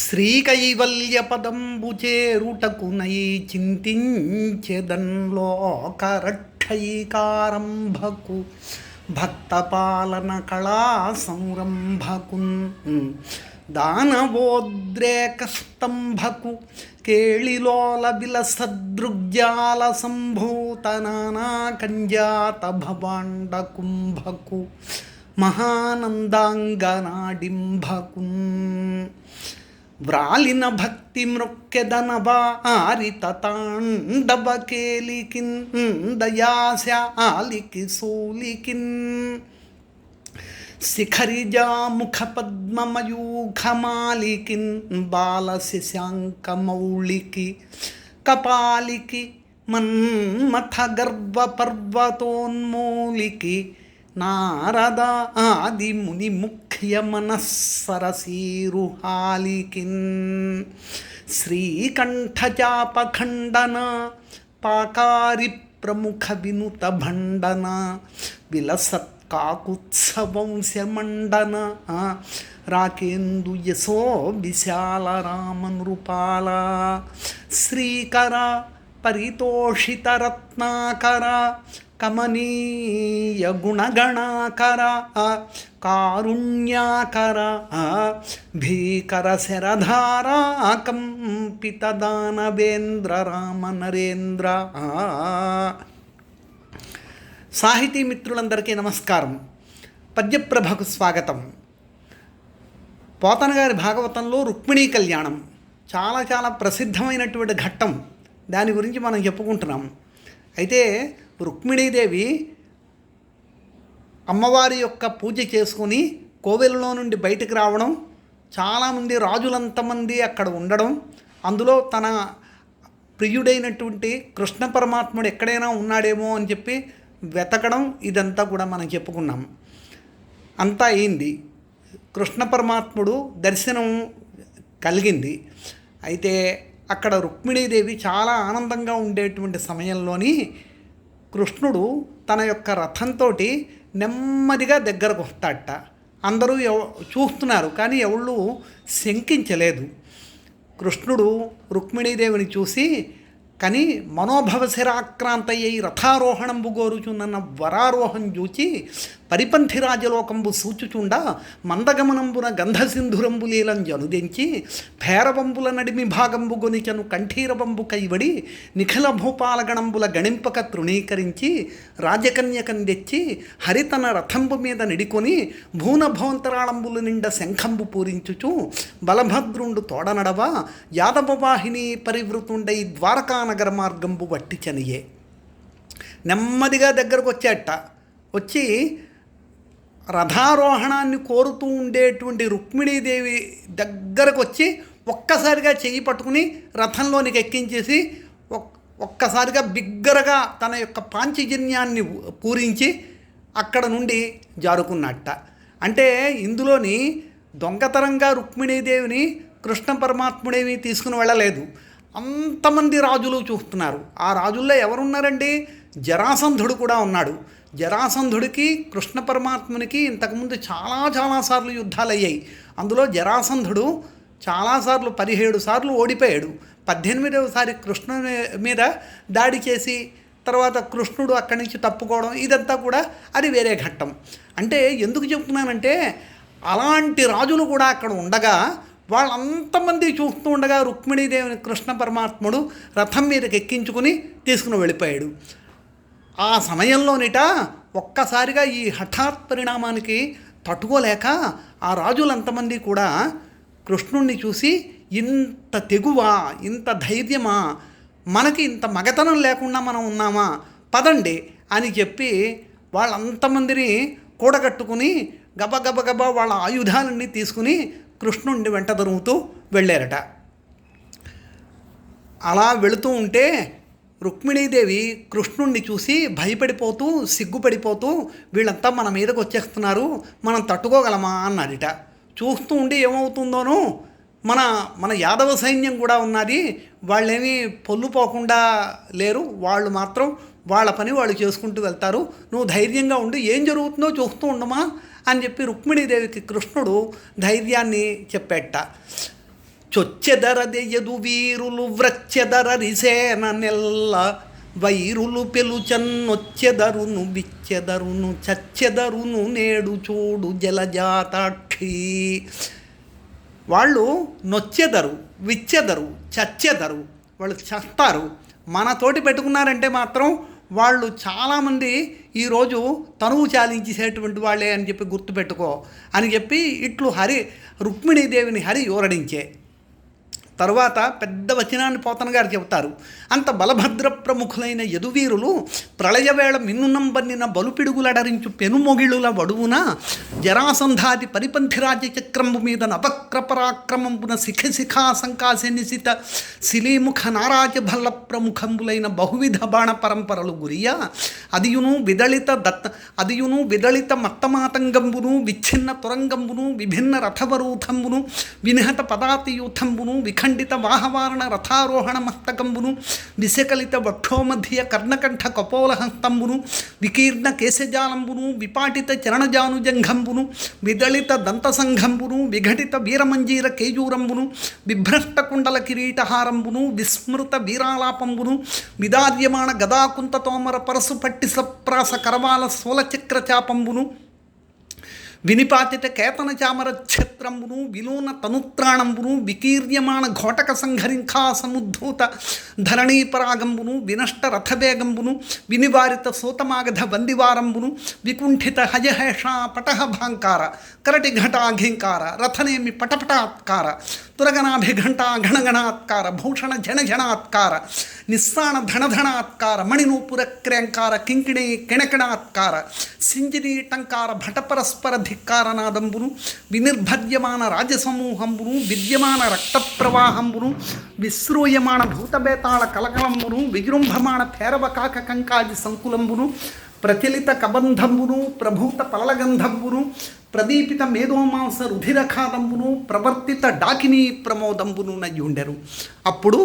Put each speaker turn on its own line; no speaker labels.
శ్రీకైవల్యపదంబు చేరుటకునై చింతించెదన్లోకరక్షైకారంభకు భక్తపాలన కళా సంరంభకున్ దానవోద్రేకస్తంభకు కేళిలోల విలసదృగ్జాల సంభూతనానా కంజాత భవాండ కుంభకు మహానందాంగనాడింభకున్ వ్రాలిన భక్తి మృక్కెదనబా ఆరిత తాండబకేలికిన్ దయాశాలికి సూలికిన్ శిఖరిజాముఖ పద్మమయూఖమాలికిన్ బాలశశాంకమౌళికి కపాలికి మన్మథ గర్వ పర్వతోన్మూలికి నారద ఆది ముని ముఖ్య మనస్సరసీరుహాలికిన్ శ్రీకంఠచాపఖండన పాకారి ప్రముఖ వినుత భండన విలసత్ కాకుత్సవంశమండన రాకేందు యశో విశాల రామనృపాల శ్రీకర పరితోషిత రత్నాకర కమనీయ గుణగణాకర కారుణ్యాకర భీకర శరధారా కంపిత దానవేంద్ర రామ నరేంద్ర. సాహితీ మిత్రులందరికీ నమస్కారం. పద్యప్రభకు స్వాగతం. పోతన గారి భాగవతంలో రుక్మిణీ కళ్యాణం చాలా చాలా ప్రసిద్ధమైనటువంటి ఘట్టం. దాని గురించి మనం చెప్పుకుంటున్నాం. అయితే రుక్మిణీదేవి అమ్మవారి యొక్క పూజ చేసుకుని కోవెలలో నుండి బయటకు రావడం, చాలామంది రాజులంతమంది అక్కడ ఉండడం, అందులో తన ప్రియుడైనటువంటి కృష్ణ పరమాత్ముడు ఎక్కడైనా ఉన్నాడేమో అని చెప్పి వెతకడం, ఇదంతా కూడా మనం చెప్పుకున్నాం. అంతా అయింది. కృష్ణ పరమాత్ముడు దర్శనం కలిగింది. అయితే అక్కడ రుక్మిణీదేవి చాలా ఆనందంగా ఉండేటువంటి సమయంలోని కృష్ణుడు తన యొక్క రథంతో నెమ్మదిగా దగ్గరకు వస్తాడట. అందరూ చూస్తున్నారు, కానీ ఎవళ్ళు శంకించలేదు. కృష్ణుడు రుక్మిణీదేవిని చూసి కానీ మనోభవశిరాక్రాంతయ్యై రథారోహణంబు గోరుచున్న వరారోహం చూచి పరిపంథి రాజలోకంబు సూచుచుండ మందగమనంబున గంధసింధురంబు లీలం జనుదెంచి భైరవంబుల నడిమి భాగంబు గొనిచను కంఠీరవంబు కైవడి నిఖిల భూపాలగణంబుల గణింపక తృణీకరించి రాజకన్యకం తెచ్చి హరితన రథంబు మీద నిడికొని భూనభోంతరాళంబులు నిండ శంఖంబు పూరించుచు బలభద్రుండు తోడనడవ యాదవవాహిని పరివృతుండై ద్వారకా నగర మార్గంబు వట్టి చనియే. నెమ్మదిగా దగ్గరకు వచ్చేట. వచ్చి రథారోహణాన్ని కోరుతూ ఉండేటువంటి రుక్మిణీదేవి దగ్గరకు వచ్చి ఒక్కసారిగా చెయ్యి పట్టుకుని రథంలోనికి ఎక్కించేసి ఒక్కసారిగా బిగ్గరగా తన యొక్క పాంచజన్యాన్ని పూరించి అక్కడ నుండి జారుకున్నట్ట. అంటే ఇందులోని దొంగతనంగా రుక్మిణీదేవిని కృష్ణ పరమాత్ముడేమి తీసుకుని వెళ్ళలేదు. అంతమంది రాజులు చూస్తున్నారు. ఆ రాజుల్లో ఎవరున్నారండి? జరాసంధుడు కూడా ఉన్నాడు. జరాసంధుడికి కృష్ణ పరమాత్మునికి ఇంతకుముందు చాలాసార్లు యుద్ధాలు అయ్యాయి. అందులో జరాసంధుడు చాలాసార్లు 17 సార్లు ఓడిపోయాడు. 18వసారి కృష్ణుని మీద దాడి చేసి తర్వాత కృష్ణుడు అక్కడి నుంచి తప్పుకోవడం, ఇదంతా కూడా అది వేరే ఘట్టం. అంటే ఎందుకు చెప్తున్నానంటే అలాంటి రాజులు కూడా అక్కడ ఉండగా వాళ్ళంతమంది చూస్తూ ఉండగా రుక్మిణీదేవిని కృష్ణ పరమాత్ముడు రథం మీదకి ఎక్కించుకుని తీసుకుని వెళ్ళిపోయాడు. ఆ సమయంలోనిట ఒక్కసారిగా ఈ హఠాత్ పరిణామానికి తట్టుకోలేక ఆ రాజులంతమంది కూడా కృష్ణుణ్ణి చూసి ఇంత తెగువా, ఇంత ధైర్యమా, మనకి ఇంత మగతనం లేకుండా మనం ఉన్నామా, పదండి అని చెప్పి వాళ్ళంతమందిని కూడగట్టుకుని గబగబా వాళ్ళ ఆయుధాలన్నీ తీసుకుని కృష్ణుణ్ణి వెంట తరుముతూ వెళ్ళారట. అలా వెళుతూ ఉంటే రుక్మిణీదేవి కృష్ణుణ్ణి చూసి భయపడిపోతూ సిగ్గుపడిపోతూ వీళ్ళంతా మన మీదకి వచ్చేస్తున్నారు, మనం తట్టుకోగలమా అన్నదిట. చూస్తూ ఉండి ఏమవుతుందోనూ మన యాదవ సైన్యం కూడా ఉన్నది, వాళ్ళేమీ పొల్లుపోకుండా లేరు, వాళ్ళు మాత్రం వాళ్ళ పని వాళ్ళు చేసుకుంటూ వెళ్తారు, నువ్వు ధైర్యంగా ఉండి ఏం జరుగుతుందో చూస్తూ ఉండమా అని చెప్పి రుక్మిణీదేవికి కృష్ణుడు ధైర్యాన్ని చెప్పేట. చొచ్చెదరదెయదు వీరులు వ్రచ్చెదరరిసేన నెల్ల వైరులు పెలుచన్నొచ్చెదరును బిచ్చెదరును చచ్చెదరును నేడు చూడు జలజాతాక్షి. వాళ్ళు నొచ్చెదరు, విచ్చెదరు, చచ్చెదరు, వాళ్ళు చస్తారు. మనతోటి పెట్టుకున్నారంటే మాత్రం వాళ్ళు చాలామంది ఈరోజు తనువు చాలించేసేటువంటి వాళ్ళే అని చెప్పి గుర్తుపెట్టుకో అని చెప్పి ఇట్లు రుక్మిణీదేవిని హరి ఊరడించే. తరువాత పెద్ద వచనాన్ని పోతన గారు చెబుతారు. అంత బలభద్ర ప్రముఖులైన యదువీరులు ప్రళయవేళ మిన్నునంబన్నిన బలుపిడుగులడరించు పెనుమొగిళుల వడువున జరాసంధాది పరిపంథి రాజ్యచక్రంబు మీద నవక్ర పరాక్రమంబున శిఖశిఖా సంకాశ నిశిత శిలీముఖ నారాజ భల్ల ప్రముఖంబులైన బహువిధ బాణ పరంపరలు గురియ అదియును విదళిత మత్తమాతంగంబును విచ్ఛిన్న తురంగంబును విభిన్న రథవరూథంబును వినిహత పదాతియూథంబును ఖండిత వాహవారణ రథారోహణ మస్తకంబును విశకలిత వక్షోమధ్య కర్ణకంఠ కపోలహస్తంబును వికీర్ణ కేశజాలంబును విపాటిత చరణజానుజంఘంబును విదళిత దంతసంఘంబును విఘటిత వీరమంజీర కేయూరంబును బిభ్రష్ట కుండల కిరీటహారంబును విస్మృత వీరాలాపంబును విదార్యమాణ గదాకుంత తోమర పరసు పట్టి సప్రాస కరవాల సోలచక్ర చాపంబును వినిపాతిత కేతన చామర ఛత్రంబును విలోన తనుత్రాణంబును వికీర్యమాణ ఘోటక సంఘరింఖా సముద్ధూత ధరణీపరాగంబును వినష్ట రథవేగంబును వినివారిత సూతమాగధ వందివారంబును వికుంఠిత హయహేష పటహ భాంకార కరటి ఘటాఘింకార రథనేమి పటపటాత్కార తురగనాభిఘంటా ఘణగణాత్కార భూషణ జనజనాత్కార నిస్సాణ ధణధణాత్కార మణినూపుర క్ర్యాంకార కింకిణి కిణకిణాత్కార సింజినీ టంకార భటపరస్పర ధిక్కారనాదంబును వినిర్భర్యమాన రాజసమూహంబును విద్యమాన రక్త ప్రవాహంబును విశ్రూయమాణ భూతబేతాళ కలకలంబును విజృంభమాణ పేరవకాక కంకాది సంకులంబును ప్రచలిత కబంధంబును ప్రభూత పలలగంధంబును ప్రదీపిత మేధోమాంస రుధిరఖాదంబును ప్రవర్తిత డాకినీ ప్రమోదంబును నయ్యుండెరు. అప్పుడు